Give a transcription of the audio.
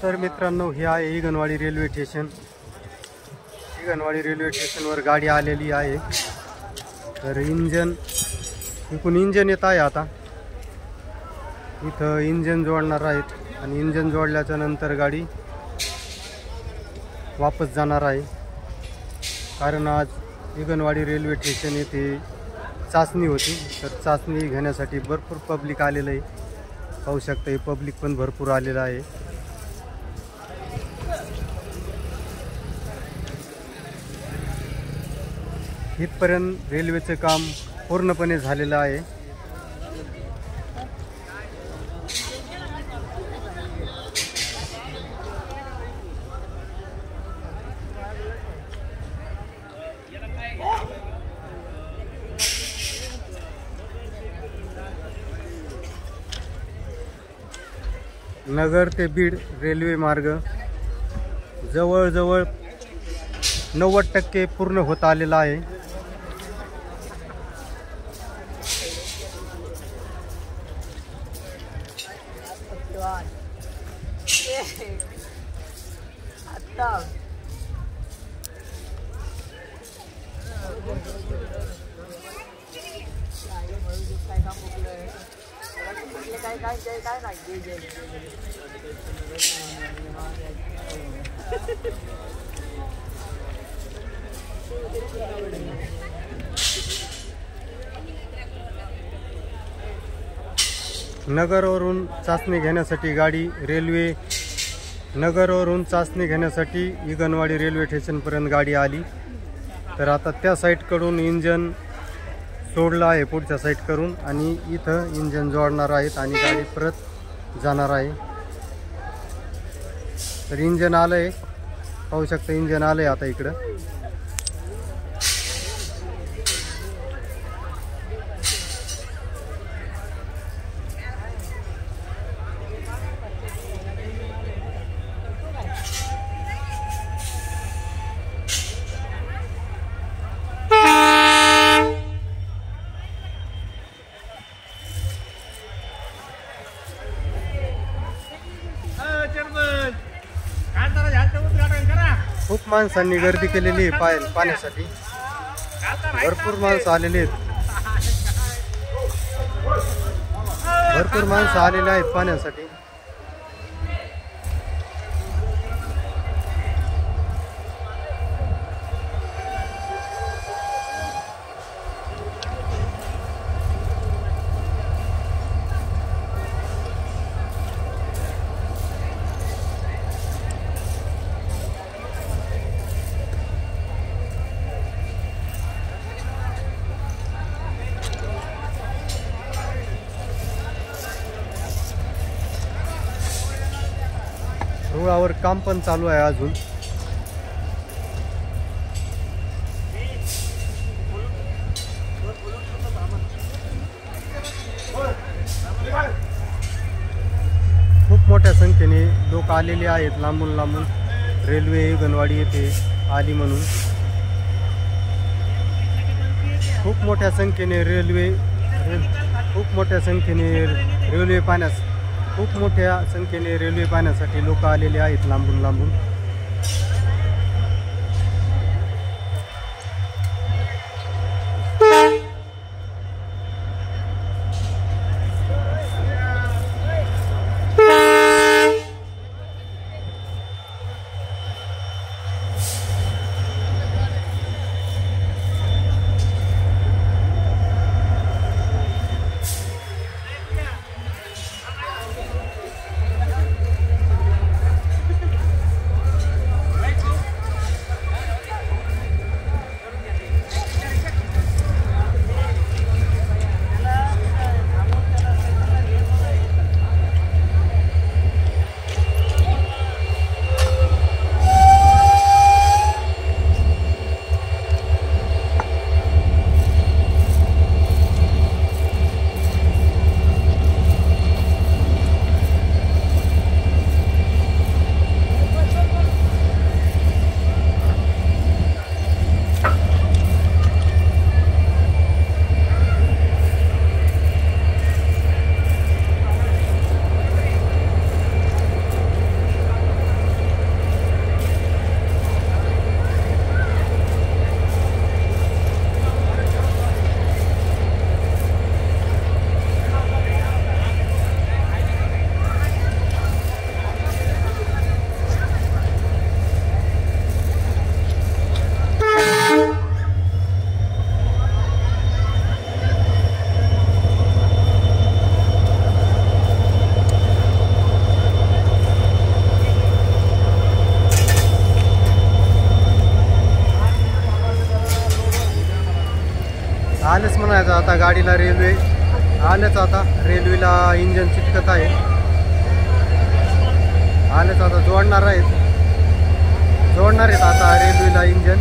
तर मित्रांनो, हे आहे Hinganwadi railway station. Hinganwadi railway स्टेशनवर गाडी आलेली आहे। तर इकडून इंजन येत आहे। आता इथं इंजन जोडणार आहेत आणि इंजन जोडल्याच्या नंतर गाडी वापस जाणार आहे। कारण आज हिंगणवाडी रेल्वे स्टेशन येथे चाचणी होती। तर चाचणी घेण्यासाठी भरपूर पब्लिक आलेलं आहे। पाहू शकता, हे पब्लिक पण भरपूर आलेलं आहे। इथपर्यंत रेल्वेचं काम पूर्णपणे झालेलं आहे। नगर ते बीड रेल्वे मार्ग जवळजवळ 90% पूर्ण होत आलेला आहे। नगरवरून चाचणी घेण्यासाठी गाडी नगरवरून चाचणी घेण्यासाठी हिंगणवाडी रेल्वे स्टेशनपर्यंत गाडी आली। तर आता त्या साईडकडून इंजन सोडलं आहे पुढच्या साईडकडून आणि इथं इंजन जोडणार आहेत आणि गाडी परत जाणार आहे। तर इंजन आलंय, पाहू शकता इंजन आलंय आता इकडं। खूप माणसांनी गर्दी केलेली आहे पाण्यासाठी। भरपूर माणसं आलेली आहेत। भरपूर माणसं आलेली आहेत पाण्यासाठी। रुळावर काम पण चालू आहे अजून। खूप मोठ्या संख्येने लोक आलेले आहेत लांबून लांबून। रेल्वे हिंगणवाडी येथे आली म्हणून खूप मोठ्या संख्येने रेल्वे पाहण्यासाठी लोक आलेले आहेत लांबून लांबून। आता गाडीला रेल्वे आलेच, आता रेल्वेला इंजन चिटकत आहे, आलेच आता जोडणार आहेत आता रेल्वेला इंजन.